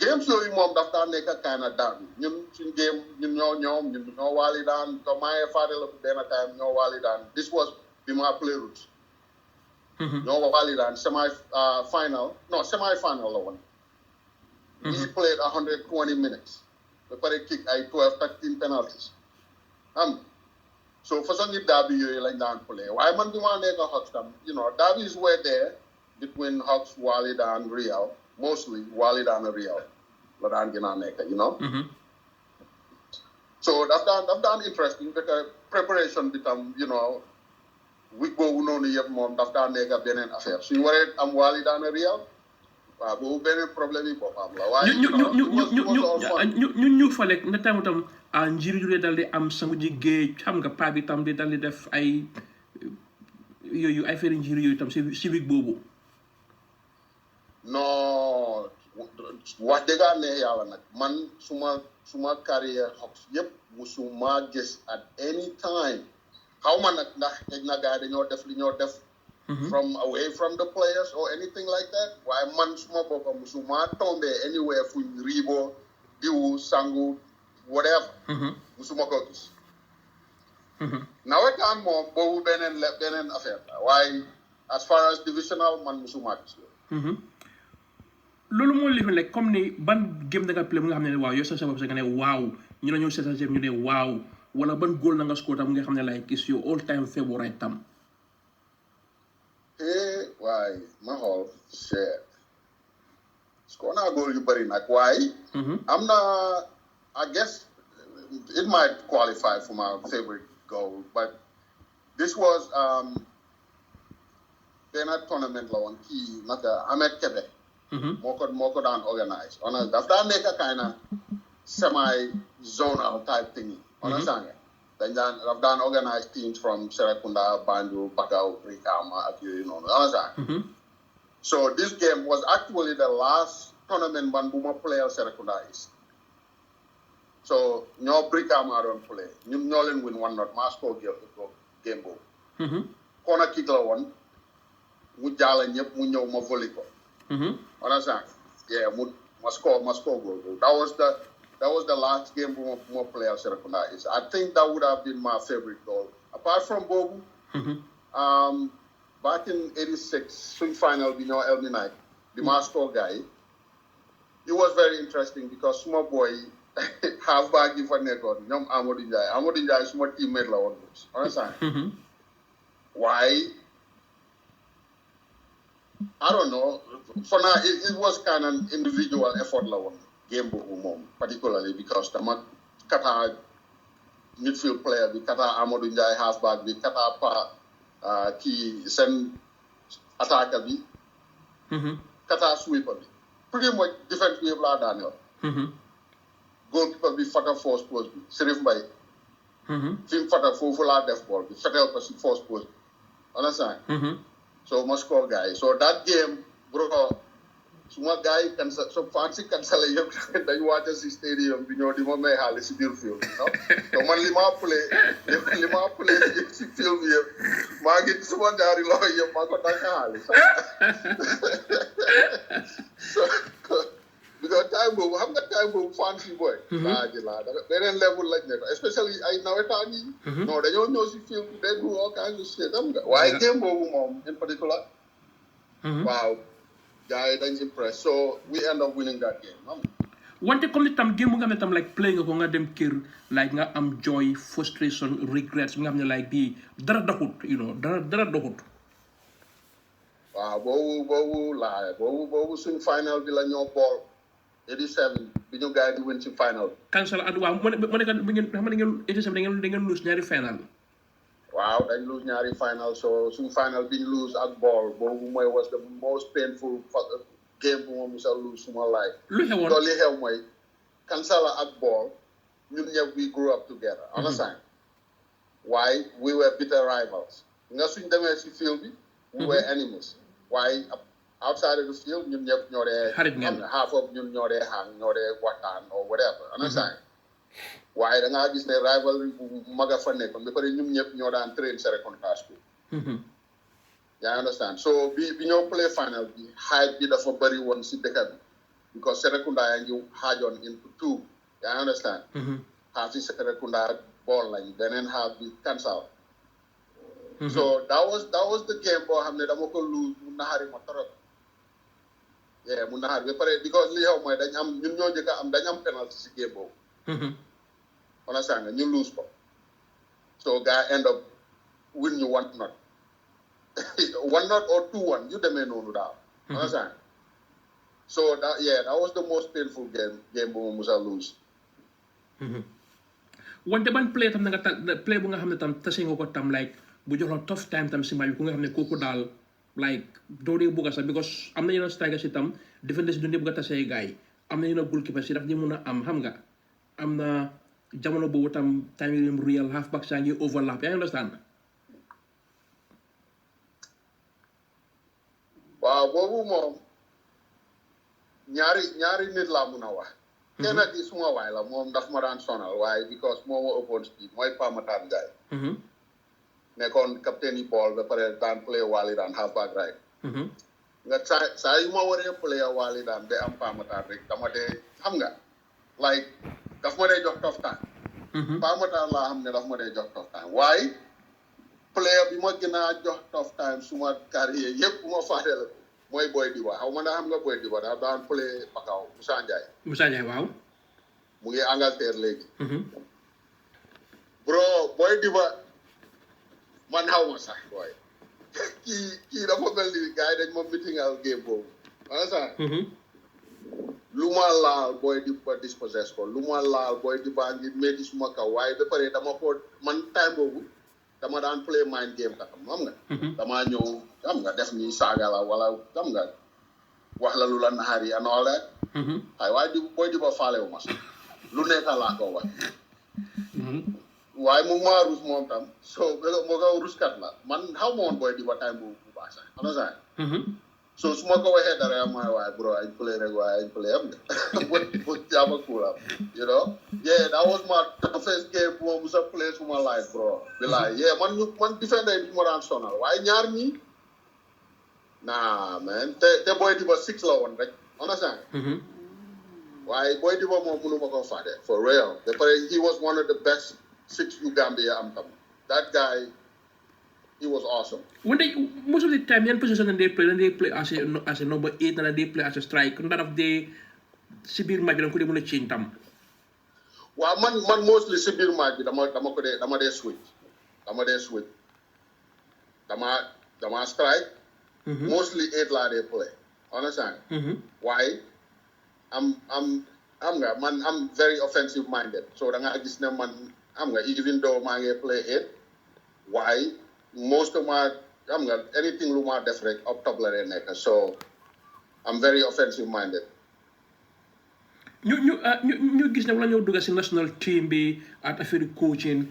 games yooyu moom daf daan nekk kind of daan ñun suñ game ñun ñoo waali daan to maaye faade la benn time ñoo waali daan this was bi ma play route ñoo waali daan semi final la woon we played 120 minutes ba pare kick ay 12-13 penalties so façon ni derby yooyu lañ daan play waaye man bi ma nekk Hawks tam derbies were there between Hawks waali daan Real mostly Walid and Real, but I'm gonna make it, So that's done interesting because preparation become, we go no yet mom that's done make a benen affair. So you worried I'm Walid and Real? Go benen problem yi bopam la. Why ñu fa lek na tamutam njiri jure daldi am sangu ji geej xam nga pa bi tam di daldi def ay yoyu ay fere njiri yoyu tam ci week bobu. No, wax dëgg yàlla nag man suma carrière Hawks yëpp musuma gis at any time xaw ma nag ndax xëy na gars dañoo def li ñoo def from away from the players or anything like that waaye man suma boppa musuma tombe anywhere fuñ riibo diwu sangu whatever musuma ko gis nawetaan moom boobu beneen affaire la waaye as far as divisional man musuma gis loolu moo lifi like comme ni ban game da nga play mu nga xam ne waaw yow sa sabab sa nga ne waaw ñu la ñëw seetal ñu ne waaw wala ban goal na nga score tam nga xam ne like is your all time favorite tam waaye ma xool shit score naa goal yu bëri nag waaye am na I guess it might qualify for my favorite goal but this was benn tournament la woon kii naka Ahmed Kebe moo ko daan organise daf daan nekk kind of semi-zonal type thing understand nga daf daan organise teams from Serekunda, Banjul, Bagaw, Brikama ak yooyu noonu understand so this game was actually the last tournament ban bu ma playal Serekunda East so ñoo Brikama doon play ñun ñoo leen win 1-0 maa score game boobu corner kick la woon mu jaala ñëpp mu ñëw ma volley ko understand? Yeah, must score goal. That was the last game for more players Serekunda is. I think that would have been my favorite goal. Apart from Bobu, back in '86, swing final, Elmi Knight, the master guy. It was very interesting because small boy half back for network. Amadou Njie, small teammate la one. Understand? Why? I don't know. For now, it was kind of individual effort level game particularly because the Qatar midfield player, the Qatar Amadou Njie halfback, the Qatar key send attacker, Qatar sweeper. Pretty much different way of Daniel. Goalkeeper be Fatah force post, Serif Bay. Film Fatah for la def ball, the Fatal force post. Understand? So Moscow guy. So that game, bro, suma guy can so fancy cancel dañu wàcce si stadium bi ñoo di ma may xaalis si biir field so man li ma play si field bi yëpp maa ngi suma ñaari loxo yëpp maa ko dànk xaalis so because time boobu xam nga time boobu fancy boy laa beneen level lañ nekk especially ay nawetaan yi non dañoo ñëw si field bi they do all kinds of shit xam nga waaye game boobu moom in particular waaw guy dañ impress so we end up winning that game wante comme ni tam game bu nga xam ne tam like play nga ko nga dem kër like nga am joy frustration regrets bi nga xam ne like bii dara doxut dara doxut waaw boobu suñ final bi la ñoo bool 87 bi ñu gars yi di win ci final bi Kansla waaw mu nekk bi ngeen xam ne ngeen 87 da ngeen lose ñaari final waaw dañ lose ñaari final so suñ final biñ lose ak ball boobu mooy was the most painful game bu ma musa lose suma life lu xewoon so li xew mooy Kansla ak ball ñun ñëpp we grew up together understand why we were bitter rivals nga suñ demee si field bi we were enemies why outside of the field ñun ñëpp ñoo dee half of ñun ñoo dee hang ñoo dee waxtaan or whatever understand waaye da ngaa gis ne rivalry bu maga fa nekkoon ba pare ñun ñëpp ñoo daan train Serekunda school yaa understand so bi ñoo play final bi hype bi dafa bëri woon si dëkk bi because Serekunda yaa ngi xaajoon into two yaa understand half yi Serekunda ball lañ beneen half bi Kansal so that was the game boo xam ne dama ko lose mu naxari ma trop yeah mu naxari ba pare because li xew mooy dañ am ñun ñoo njëkk a am dañ am penalty si game boobu understand nga ñu lose ko so gars end up win ñu 1-0 1-0 or 2-1 yu demee noonu daal understand so that was the most painful game bu ma musa lose wante ban play tam nga play bu nga xam ne tam tase nga ko tam like bu jox la tough time tam si match bi ku nga xam ne kooku daal like doo dee bugga sax because am na yeneen strikers itam defenders du ne bugg a tasee gars yi am na yeneen goalkeepers yi daf di mun a am xam nga am na jamono boobu tam time yi real halfback saa ngi overlap yaa ngi understand waaw boobu moom ñaari nit laa mun a wax kenn ki suma waay la moom daf ma daan sonal waaye because moo ma ëppoon speed mooy Pamataan Njaay nekkoon capitaine yi ball ba pare daan play waali daan halfback right nga saa yu ma waree play waali daan ba am Pamataan rek dama dee xam nga like daf ma dee jox tough time Pamataan laa xam ne daf ma dee jox tough time waaye player bi ma gën a jox tough time suma carrière yëpp bu ma fàttale ko mooy Boy Diba xaw ma naa xam nga Boy Diba daa daan play Bakaw Moussa Ndiaye waaw mu ngi Angleterre léegi bro Boy Diba man xaw ma sax waaye kii dafa mel ni gars yi dañ ma meetingal game boobu wala sax lu ma laal Boy Diba dispossess ko lu ma laal Boy Diba ngi métti suma kaw waaye ba pare dama ko man time boobu dama daan play mind game ka xam nga dama ñëw xam nga def ni saaga la wala xam nga wax la lu la naxari and all that waaye Boy Diba faalewu ma sax lu nekk laa ko wax waaye mu maa rus moom tam so moo ko ruskat la man xaw ma woon Boy Diba time bu baax sax xam nga so su ma ko waxee dara am waaye bro añ play rek waaye añ play am but jàmm ak kuulam you know that was my first game bu ma musa play suma life bro bilaay man defender yi ma daan sonal waaye ñaar ñi nah man te Boy Diba 6 la woon rek understand waaye Boy Diba moom mënu ma ko fàtte for real ba pare he was one of the best 6 yu Gambia am tam that guy he was awesome. Most of the time, yan position they play as a number 8 and they play as a striker. None of the Sibir match ko muna change tam. Well, man mostly Sibir match dama de switch. Dama strike. Mostly 8 la they play. Understand? Why? I'm very offensive minded. So danga gis na man even though ma play 8 why most of my anything lu ma def rek up top la nekk so I'm very offensive minded. ñu gis ne wala ñoo dugg si national team bi at affaire coaching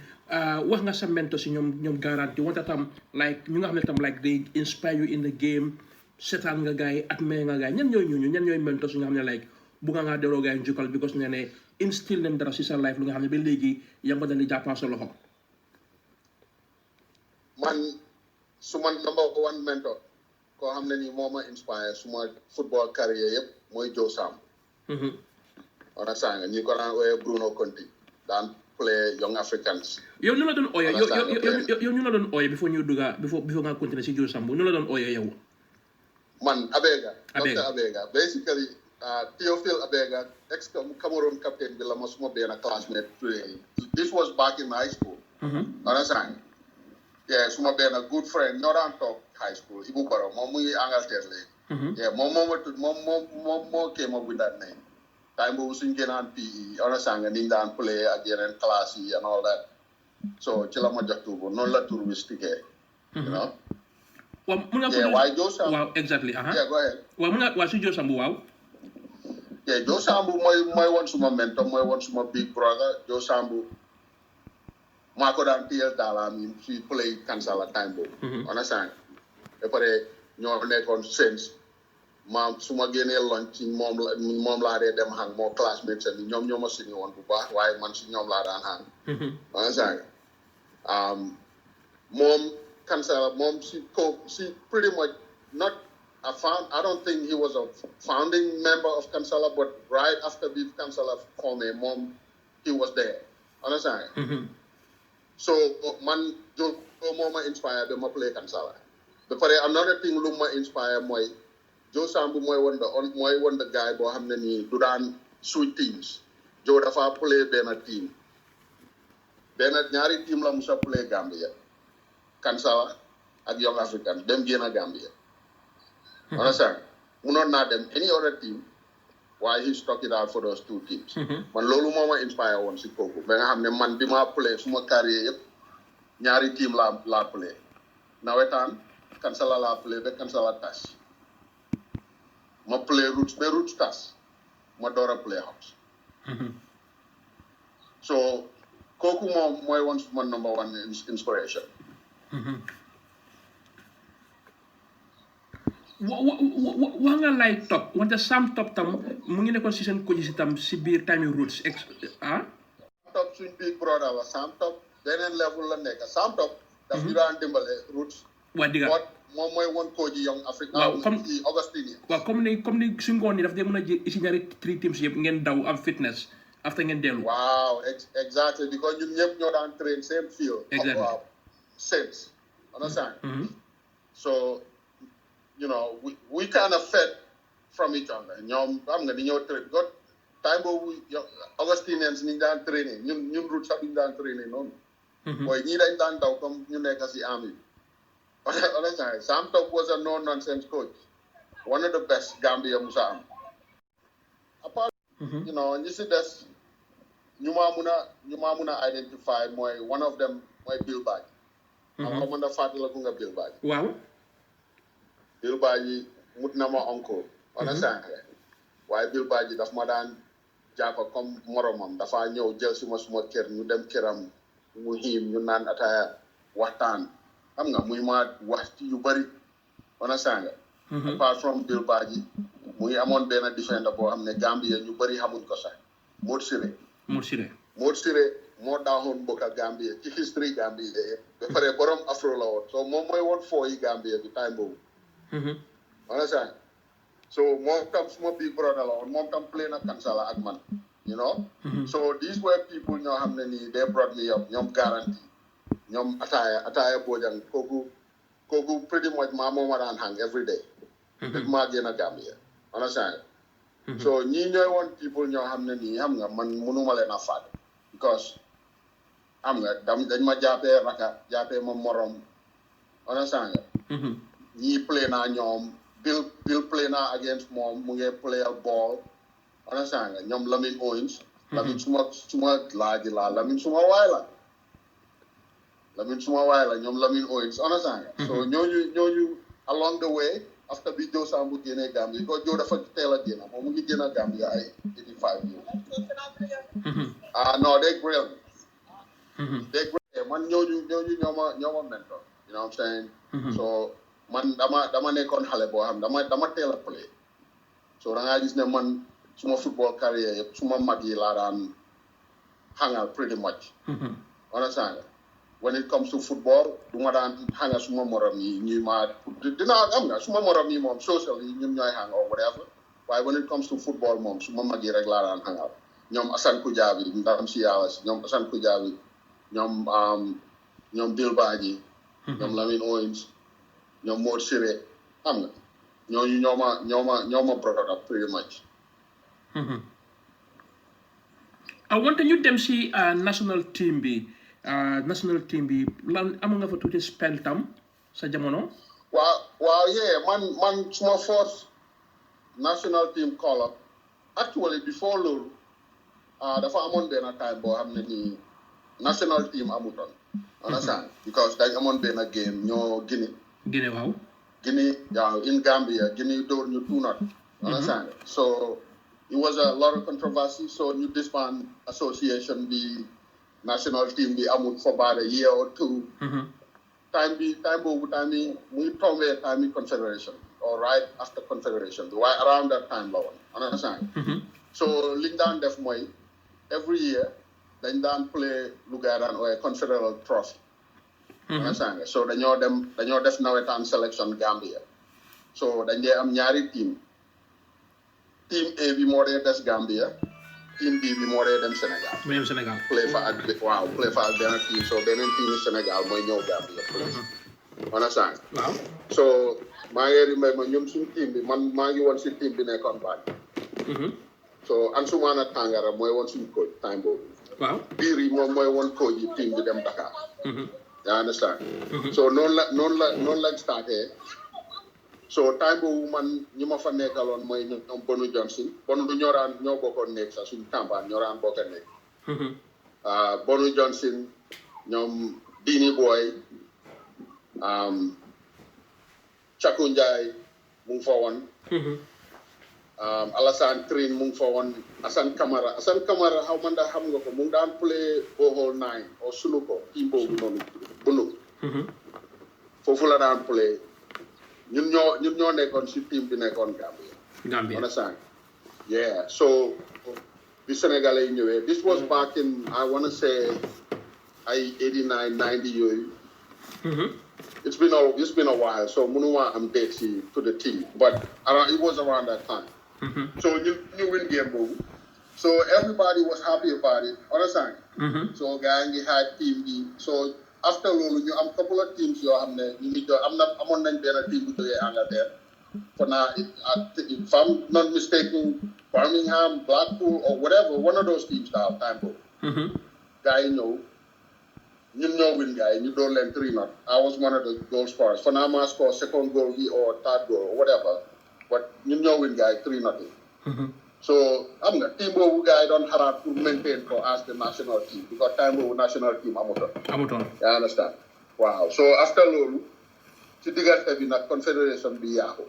wax nga sa mentor si ñoom garanti wante tam like ñu nga xam ne tam like they inspire you in the game seetaan nga gars yi admire nga gars yi ñan ñooy mentor si nga xam ne like bu nga delloo gars yi njukkal because ne instill nañ dara si sa life lu nga xam ne ba léegi yaa ngi ko dal di jàppaa sa loxo. Man suma number 1 mentor koo xam ne nii moo ma inspire suma football career yëpp mooy Joe Sambou. Understand nga ñi ko daan ooyee Bruno Conti daan play Young Africans. yow ñu la doon ooyee yow ñu la doon ooyee before ñu dugga before nga continuer si Joe Sambou ñu la doon ooyee yow. Man Abega. Dr. Abega basically Theophile Abega ex Cameroon captain bi la ma suma benn classmate this was back in high school. Understand suma benn good friend ñoo daan toog high school Ibu Baro moom muy Angleterre léegi moom moo came up with that name time boobu suñ gënaan PE understand nga niñ daan play ak yeneen classe yi and all that so ci la ma jox tur boobu noonu la tur bi stické you know waaye Joe Sambou waaw exactly go ahead waaw mun nga si Joe Sambou waaw Joe Sambou mooy woon suma mentor mooy woon suma big brother Joe Sambou maa ko daan tiyel daalaam yi si play Kansala time boobu understand ba pare ñoo nekkoon Saints maam su ma génnee lunch ci moom laa dee dem hang moo classmates yi ñoom ñoo ma signé woon bu baax waaye man si ñoom laa daan hang understand moom Kansala moom si pretty much not I don't think he was a founding member of Kansala, but right after Beef Kansala formé moom he was there understand so man Joe moo ma inspire ba ma play Kansala ba pare another thing lu ma inspire mooy Joe Sambou mooy woon the guy boo xam ne nii du daan switch teams Joe dafa play ñaari team la musa play Gambia Kansala ak Young Africans dem génn Gambia understand munoon naa dem any other team why he stuck it out for those two teams man loolu moo ma inspire woon si kooku ba nga xam ne man bi ma play suma carrière yëpp ñaari team laa play nawetaan Kansala laa play ba Kansala tas ma play roots ba roots tas ma door a play house so kooku moom mooy woon suma number one inspiration wax nga lay top wante Sam Top tam mu ngi nekkoon si seen coach si tam si biir time roots Top suñ big brother la Sam Top beneen level la nekk Sam Top daf ñu daan dimbale roots waa digga moom mooy woon coach yi Young Africa Augustine waaw comme ni su ngoon ni daf dee mën a jël si ñaari three teams yëpp ngeen daw am fitness after ngeen dellu waaw exactly because ñun ñëpp ñoo daan train same field waaw sense understand so you know we kind of fed from each other ñoom am nga di ñëw train because time boobu Augustinians ni ñu daan trainer ñun route sax duñu daan trainer noonu mooy ñii dañ daan daw comme ñu nekk si army understand Sam Top was a no nonsense coach one of the best Gambia musa am apart you know ñi si des ñu maa mun a identify mooy one of them mooy Bill Badji xam nga mën a fàttaliku nga Bill Badji waaw Bill Badji mut na ma oncle understand waaye Bill Badji daf ma daan jàppa comme moromam dafa ñëw jël suma kër ñu dem këram mu xiim ñu naan ataaya waxtaan xam nga muy ma wax ci yu bari understand apart from Bill Badji muy amoon benn defender boo xam ne Gambia ñu bari xamuñ ko sax Modou Siré moo daaxoon mbokk ak Gambia ci history Gambia ba pare borom afro la woon so moom mooy woon foo yi Gambia bi time boobu understand so moom tam suma big brother la woon moom tam play na Kansala ak man you know so these were people ñoo xam ne nii they brought me up ñoom guarantee ñoom ataaya Bojang kooku pretty much maa mooma daan hang every day dëgg maa génn a Gambia understand so ñii ñooy woon people ñoo xam ne nii xam nga man mënuma leen a fàtte because xam nga dañ ma jàppee raka jàppee ma morom understand ñii play naa ñoom Bill play naa against moom mu ngi play a ball understand nga ñoom Lamine Owens Lamine suma laaji la Lamine suma waay la ñoom Lamine Owens understand nga so ñooñu along the way after bi Joe Sambou génnee Gambia because Joe dafa teel a génn moom mu ngi génn Gambia ay 85 years no they grill man ñooñu ñoo ma mentor you know what I'm saying so man dama nekkoon xale boo xam dama teel a play so da ngaa gis ne man suma football career yëpp suma mag yi laa daan hangal pretty much understand nga when it comes to football du ma daan hanga suma morom yi ñuy ma dinaa am nga suma morom yi moom social yi ñun ñooy hang or whatever waaye when it comes to football moom suma mag yi rek laa daan hangal ñoom Assane Koudiaby ndam si yàlla si ñoom Assane Koudiaby ñoom Bill Badji ñoom Lamine Owens ñoom Modou Siré xam nga ñooñu ñoo ma brought up pretty much wante ñu dem si national team bi lan am nga fa tuuti spell tam sa jamono waaw yeah man suma first national team call up actually before loolu dafa amoon benn time boo xam ne nii national team amutoon understand because dañ amoon benn game ñoo Guinée waaw Guinea in Gambia Guinea door ñu 2-0 understand so it was a lot of controversy so ñu disband association bi national team bi amul for about a year or two time boobu muy tombé time confederation or right after Confederation. Why around that time, la woon understand. So liñ daan def mooy every year dañ daan play lu gaa daan ooye Confederal Trophy. Understand. So dañoo def nawetaan selection Gambia. So dañ dee am ñaari team A bi moo dee des Gambia. Team B bi moo dee dem Sénégal. mu dem Sénégal. play fa ak benn team so beneen team Sénégal mooy ñëw Gambia. Understand. waaw. So maa ngi remember ñun suñu team bi man maa ngi woon si team bi nekkoon Banjul. So Ansumana Tangara mooy woon suñu coach time boobu. waaw. biir yi moom mooy woon coach yi team bi dem Dakar. You understand. So noonu lañ starté. So time boobu man ñi ma fa nekkaloon mooy ñoom Bonu Johnson Bonu du ñoo bokkoon nekk sax suñu campagne ñoo daan bokk nekk. Bonu Johnson ñoom Dini Boy Chaku Njie mu ngi fa woon. Alassane Trin mu ngi fa woon. Assane Camara xaw ma ndax xam nga ko mu ngi daan play Bohol 9 o Suluko team boobu noonu Bunu. Foofu la daan play. ñun ñoo nekkoon si team bi nekkoon Gambia. Understand? Yeah. So bi Sénégalais yi ñëwee this was back in I want to say ay 89 90 yooyu. It's been a while so mënuma am date si to the team but it was around that time. So ñu win game boobu. So everybody was happy about it. Understand? So gaa ngi xaaj team bi so after loolu ñu am couple of teams yoo xam ne ñu ngi amoon nañ benn team bu jógee Angleterre for now if I'm not mistaken Birmingham Blackpool or whatever one of those teams daal time boobu gars yi ñëw ñun ñoo win gars yi ñu doon leen 3-0 I was one of the goal scorers for now ma score second goal bi or third goal or whatever but ñun ñoo win gars yi 3-0 so am nga team boobu gars yi doon xalaat pour maintain ko as the national team because time boobu national team amutoon. You understand? Wow. So after loolu ci diggante bi nag confederation bi yaaxu.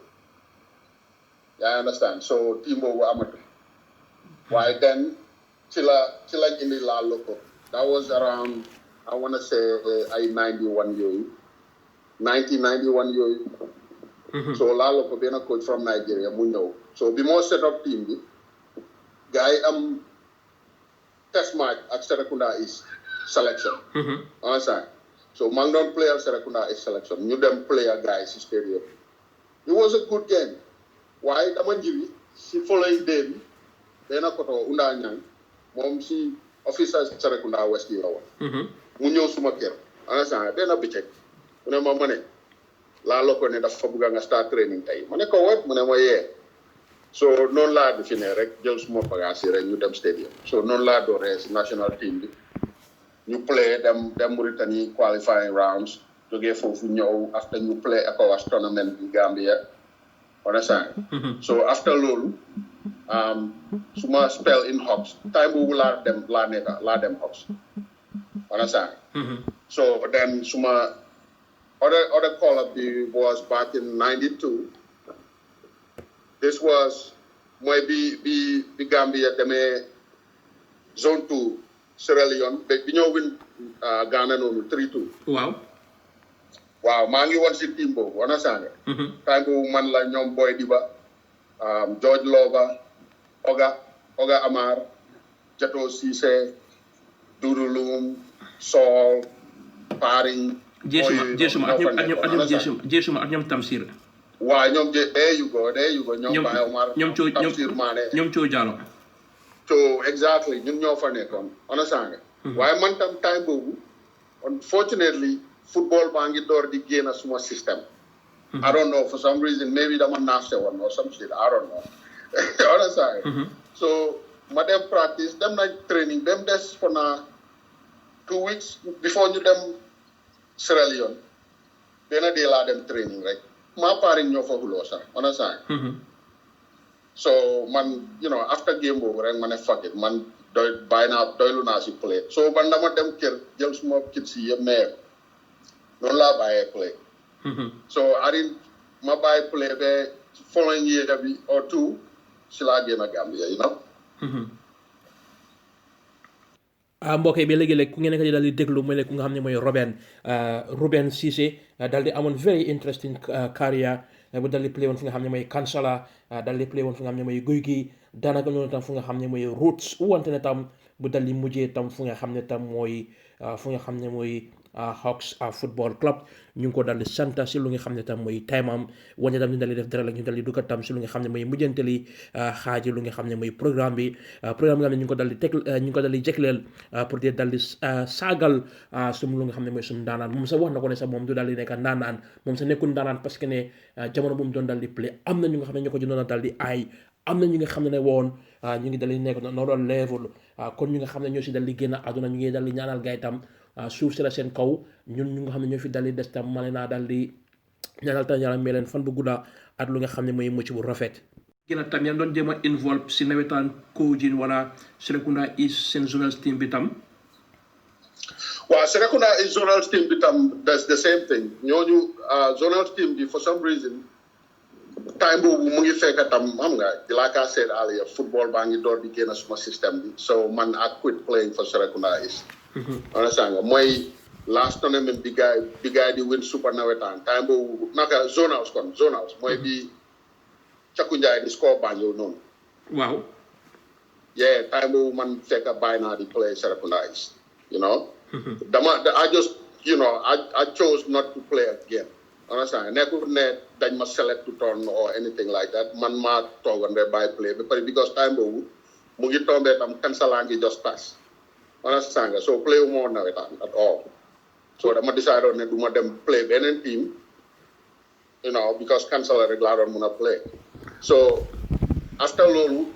You understand? So team boobu amatul. Waaye then ci lañ indi la loco. That was around I want to say ay 91 yooyu. 1991 yooyu. So la loco benn coach from Nigeria mu ñëw. So bi moo set up team bi. Gars yi am test match ak Serekunda East selection. Understand? So maa ngi doon play ak Serekunda East selection ñu dem play ak gars yi si stadium. It was a good game. Waaye dama njibi si following day bi benn koto Unda Ñang moom si officer Serekunda West yi la woon. Mu ñëw suma kër. Understand? Benn bëccëg mu ne ma ne laa la ko ne dafa bëgg nga start training tey ma ne ko what mu ne ma yee. So noonu laa du fi ne rek jël suma bagage yi rek ñu dem stadium so noonu laa dooree si national team bi ñu play dem Mauritanie qualifying rounds jógee foofu ñëw after ñu play ECOWAS tournament bi Gambia understand so after loolu suma spell in Hawks time boobu laa dem Hawks understand so then suma other call up bi was back in 92. This was mooy bi Gambia demee zone 2 Sierra Leone bi ñoo win Ghana noonu 3-2. waaw maa ngi woon si team boobu understand nga. time boobu man la ñoom Boy Diba George Loba Oga Amar Jato Cissé Doudou Loum Sol Paring. Jesuma ak ñoom Tamsir. waaw ñoom there you go ñoom Baye Omar ñoom Coo Jallow so exactly ñun ñoo fa nekkoon understand nga waaye man tam time boobu unfortunately football baa ngi door di génn suma système I don't know for some reason maybe dama naafse woon or some shit I don't know understand so ma dem practice dem nañ training ba mu des for na 2 weeks before ñu dem Sierra Leone benn dee laa dem training rek maa paring ñoo fa huloo sax understand so man after game boobu rek ma ne fuck it man doylu naa si play so man dama dem kër jël suma kit si yëpp mais noonu laa bàyyee play so ma bàyyi play ba following year bi or 2 si laa génn Gambia mbokk yi ba léegi-léeg ku ngeen nekk di daal di déglu mooy ku nga xam ne mooy Reuben Ceesay daal di amoon very interesting career bu dal di play woon fi nga xam ne mooy Kansala dal di play woon fi nga xam ne mooy Gough daanaka noonu tam fu nga xam ne mooy Roots wante ne tam bu dal di mujjee tam fu nga xam ne tam mooy fu nga xam ne mooy Hawks football club ñu ngi ko dal di sant si lu nga xam ne tam mooy time am wane tam ñu dal di def dara la ñu dal di dugg tam si lu nga xam ne mooy mujjantali xaaji lu nga xam ne mooy programme bi nga xam ne ñu ngi ko dal di teg ñu ngi ko dal di jegleel pour di dal di saagal sum lu nga xam ne mooy sum ndaanaan moom sax wax na ko ne sax moom du dal di nekk ndaanaan moom sax nekkul ndaanaan parce que ne jamono bu mu doon dal di play am na ñu nga xam ne ñu ko doon dal di aay am na ñi nga xam ne woon ñu ngi dal di nekk noo doon level kon ñu nga xam ne ñoo si dal di génn àdduna ñu ngi dal di ñaanal gaay tam suuf si la seen kaw ñun ñu nga xam ne ñoo fi dal di des tam ma ne naa dal di ñaanal tam yàlla may leen fan bu gudda at lu nga xam ne mooy mucc bu rafet gën a tam yaa doon jéem a involve si nawetaan coaching wala Serekunda East seen zonal team bi tam waaw Serekunda East zonal team bi tam that's the same thing ñooñu zonal team bi for some reason time boobu mu ngi fekk tam xam nga like I said earlier football baa ngi door di génn suma système bi so man I quit playing for Serekunda East understand nga mooy last tournament bi gaay di win super nawetaan time boobu naka zonals mooy bi Cakku Njaay di score Banjul noonu waaw yeah time boobu man fekk bàyyi naa di play Serekunda East you know I just you know I chose not to play again understand nekkul ne dañ ma select to turn or anything like that man maa toogoon de bàyyi play ba pare because time boobu mu ngi tombé tam Kansala ngi just pass understand so play wu ma woon nawetaan at all so dama decide ne du ma dem play beneen team you know because Kansala rek laa doon mun a play so after loolu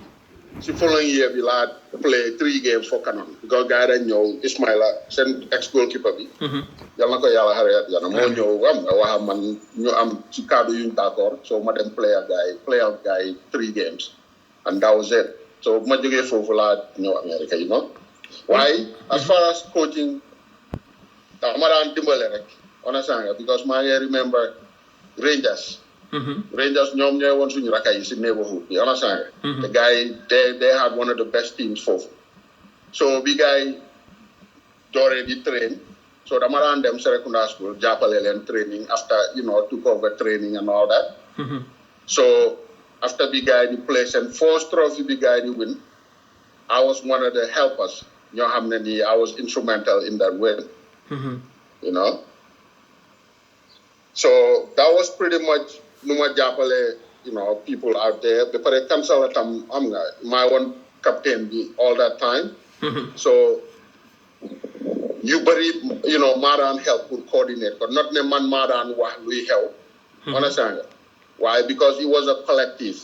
si following year bi laa play 3 games for Canon because gars yi dañ ñëw Ismaila seen ex goalkeeper bi yal na ko yàlla xare yana moo ñëw am nga waxa man ñu am ci cadre yuñ d'accord so ma dem play ak gars yi 3 games and that was it so bu ma jógee foofu laa ñëw America you know waaye as far as coaching dama daan dimbale rek understand because maa ngi remember Rangers ñoom ñooy woon suñu rakay yi si neighborhood bi understand the guy they had one of the best teams foofu so bi gars yi dooree di train so dama daan dem Serekunda school jàppale leen training after you know took over training and all that so after bi gars yi di play seen first trophy bi gars yi di win I was one of the helpers ñoo xam ne nii I was instrumental in that win you know so that was pretty much nu ma jàppale you know people out there ba pare Kansala tam am nga maa woon captain bi all that time so yu bëri you know maa daan help pour coordinate ko not ne man maa daan wax luy xew understand nga waaye because it was a collective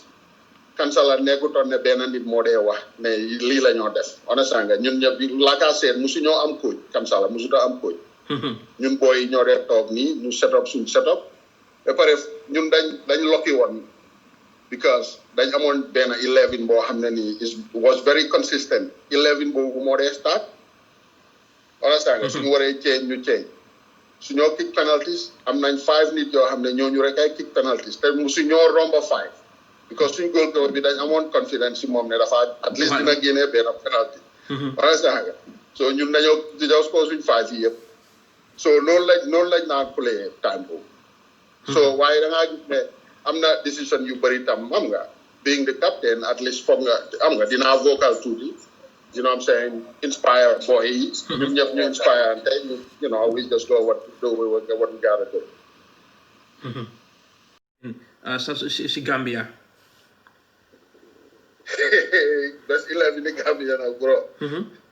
Kansala nekkutoon ne benn nit moo dee wax ne lii la ñoo def understand nga ñun ñëpp like I said musu ñoo am coach Kansala musuta am coach ñun booy ñoo dee toog nii ñu set up suñ set up ba pare ñun dañ lokki woon because dañ amoon benn 11 boo xam ne nii was very consistent 11 boobu moo dee start understand nga suñu waree change ñu change suñoo kick penalties am nañ 5 nit yoo xam ne ñooñu rek ay kick penalties te musu ñoo romba 5 because suñu goalkeeper bi dañ amoon confidence si moom ne dafa at least dina génnee benn penalty understand nga so ñun dañoo score suñu 5 yi yëpp so noonu lañ naan play time boobu so waaye da ngaa gis ne am na décision yu bëri tam am nga being the captain at least foog nga am nga dinaa vocal tuuti you know what I'm saying inspire boy yi ñun ñëpp ñu inspire ante you know we just do what we gotta do si Gambia best 11 ni Gambia nag bro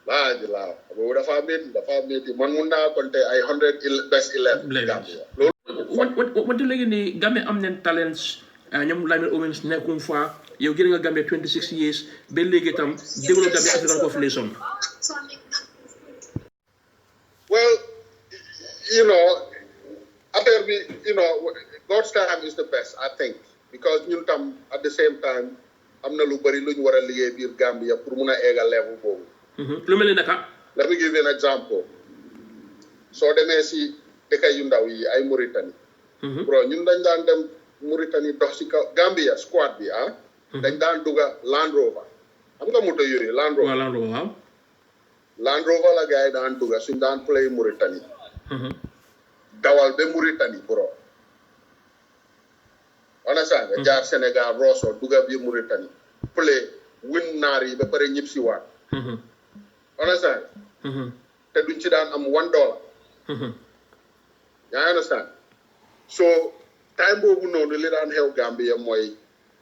laa boobu dafa métti man mun naa compter ay 100 best 11 Gambia wante léegi nii Gambia am nañ talents ñoom Lamine Owens nekkum fa yow gën nga Gambia 26 years ba léegi itam déglu Gambia African Confederation well you know affaire bi you know God's time is the best I think because ñun tam at the same time am na lu bëri lu ñu war a liggéey biir Gambia pour mun a eggal level boobu lu mel ni naka let me give you an example soo demee si dëkk yu ndaw yi ay Mauritanie bro ñun dañ daan dem Mauritanie dox si kaw Gambia squad bi dañ daan dugga Land Rover xam nga moto yooyu Land Rover waaw Land Rover la gars yi daan dugga suñ daan play Mauritanie dawal ba Mauritanie bro understand nga jaar Sénégal Rosso duga bi Mauritanie play win naar yi ba pare ñib si waat understand te duñ ci daan am $1 yaa understand so time boobu noonu li daan xew Gambia mooy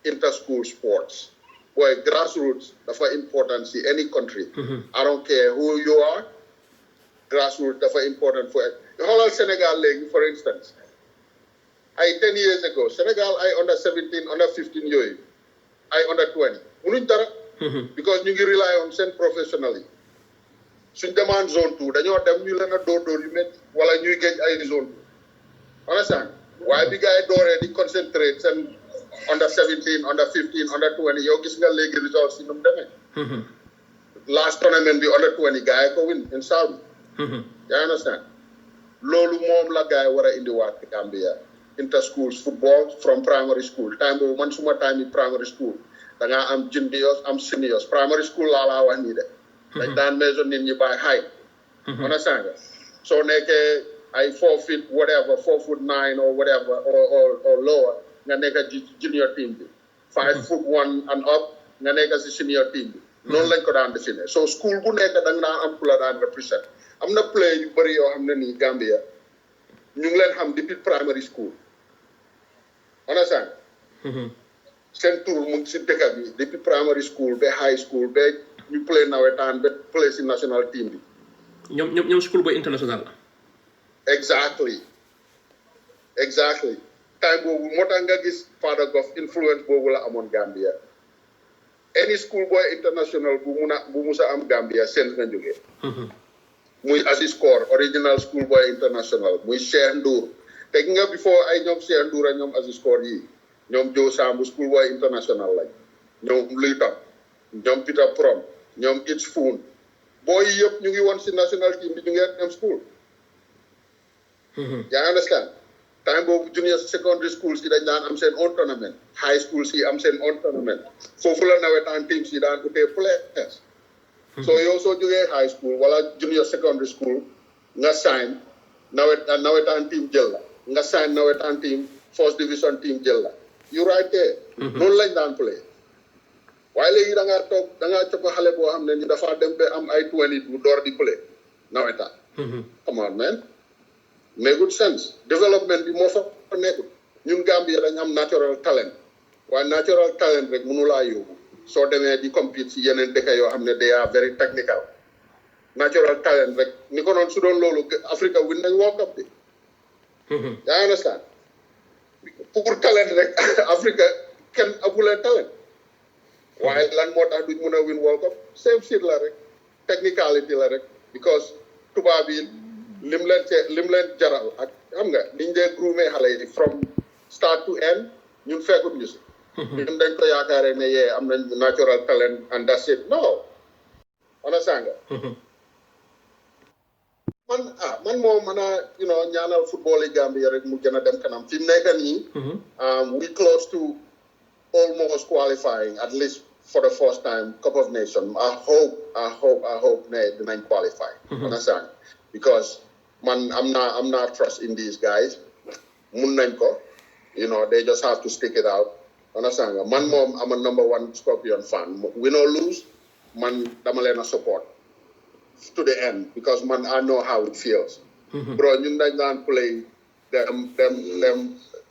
inter-school sports boy grassroots dafa important si any country I don't care who you are grassroots dafa important for xoolal Sénégal léegi for instance ay 10 years ago Sénégal ay under 17 under 15 yooyu ay under 20 munuñ dara because ñu ngi rely on seen professional yi suñ demande zone 2 dañoo dem ñu leen a dóor yu métti wala ñuy géej ay zone 2 understand waaye bi gars yi dooree di concentrate seen under 17 under 15 under 20 yow gis nga léegi results yi nu mu demee last tournament bi under 20 gars yi ko win in Saudi yaa understand loolu moom la gars yi war a indiwaat Gambia inter schools football from primary school time boobu man suma time yi primary school da ngaa am juniors am seniors primary school laa wax nii de dañ daan measure nit ñi by height understand nga soo nekkee ay 4 feet whatever 4 foot 9 or whatever or lower nga nekk junior team bi 5 foot 1 and up nga nekk si senior team bi noonu lañ ko daan définir so school bu nekk da nga daan am ku la daan represent am na play yu bëri yoo xam ne nii Gambia ñu ngi leen xam depuis primary school understand seen tour mu ngi si dëkk bi depuis primary school ba high school ba ñu play nawetaan ba play si national team bi ñoom school boy international la exactly time boobu moo tax nga gis Father Gough influence boobu la amoon Gambia any school boy international bu musa am Gambia seen nga jógee muy Aziz Kor original school boy international muy Cheikh Ndour te nga before ay ñoom Cheikh Ndour ak ñoom Aziz Kor yi ñoom Joe Sambou school boy international lañ ñoom luy tam ñoom Peter Prom ñoom It's Foon boy yi yëpp ñu ngi woon si national team bi ñu ngi dem school yaa understand time boobu junior secondary schools yi dañ daan am seen own tournament high schools yi am seen own tournament foofu la nawetaan teams yi daan utee players so yow soo jógee high school wala junior secondary school nga sign nawetaan team jël la nga sign nawetaan team first division team jël la you right there noonu lañ daan play waaye léegi da ngaa toog da ngaa coppa xale boo xam ne ni dafa dem ba am ay 20 bu door di play nawetaan come on man mais good sense development bi moo fa nekkul ñun Gambia dañ am natural talent waaye natural talent rek mënu laa yóbbu soo demee di compete si yeneen dëkk yoo xam ne they are very technical natural talent rek ni ko noonu su doon loolu Africa win nañ World Cup bi yaa understand pour talent rek Africa kenn amulee talent waaye lan moo tax duñ mën a win World Cup same shit la rek technicality la rek because tubaab yi lim leen jaral ak xam nga niñ dee groomé xale yi from start to end ñun fekkut ñu si ñun dañ ko yaakaaree ne yee am nañ natural talent and that's it no understand nga man moom mën a ñaanal football yi Gambia rek mu gën a dem kanam fi mu nekk nii we close to almost qualifying at least for the first time Cup of Nations I hope ne dinañ qualify understand because man I'm not trust in these guys mun nañ ko they just have to stick it out understand nga man moom am a number 1 Scorpion fan win or lose man dama leen a support to the end because man I know how it feels bro ñun dañ daan play them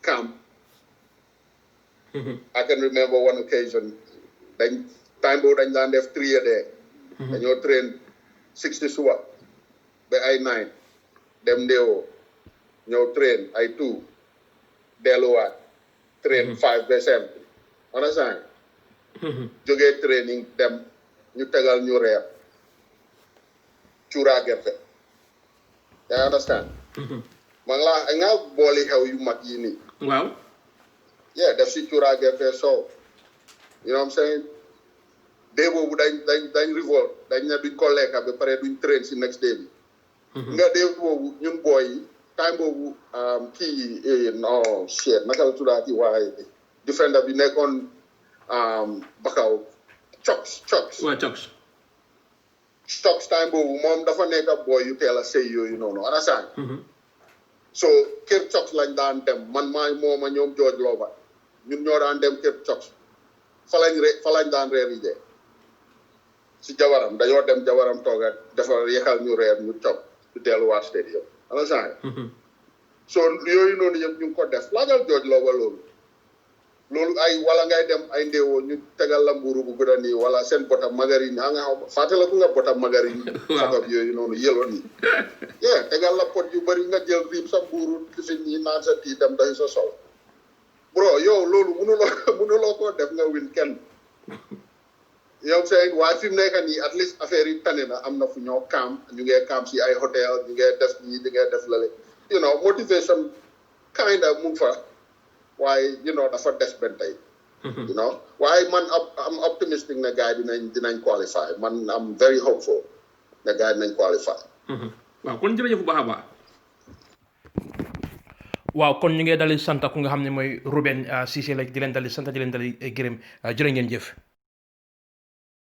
camp I can remember one occasion time boobu dañ daan def 3 a day dañoo train 60 suba ba ay 9 dem ndeewoo ñëw train ay 2 delluwaat train 5 ba 7 understand jógee training dem ñu tegal ñu reer cuuraa gerte yaa understand man laa nga booli xew yu mag yi nii waaw yeah def si cuuraa gerte soow you know what I'm saying day boobu dañ revolt dañ ne duñ ko lekka ba pare duñ train si next day bi nga day boobu ñun booy yi time boobu no shit naka la tuddaati waaye defender bi nekkoon Bakaw Choks time boobu moom dafa nekk ab booy yu teel a sëy yooyu noonu understand so kër Choks lañ daan dem man maay mooma ñoom George Loba ñun ñoo daan dem kër Cox fa lañ daan reer yi jee si jawaram dañoo dem jawaram tooga defar yexal ñu reer ñu Cox ñu delluwaat stadium ala saa so yooyu noonu yëpp ñu ngi ko def laajal jooj loo ba loolu ay wala ngay dem ay ndéewoo ñu tegal la mburu bu gudda nii wala seen botam magarin nga xaw fàttaliku nga botam magarin sabab yooyu noonu yëloon yi tegal la pot yu bëri nga jël riib sa mburu fi ñi naan sa tii dem doy sa sol bro yow loolu mënuloo koo def nga win kenn yow seen waaye fi mu nekk nii at least affaire yi tane na am na fu ñoo camp ñu ngee camp si ay hotel ñu ngee def ñii di ngee def lale motivation kinda mu ngi fa waaye dafa des benn tey waaye man am optimistic ne gars yi dinañ qualify man am very hopeful ne gars yi dinañ qualify waaw kon jërëjëf bu baax a baax waaw kon ñu ngi dali sant ku nga xam ne mooy Reuben Ceesay la di leen dali sant di leen dali gërëm jërë ngeen jëf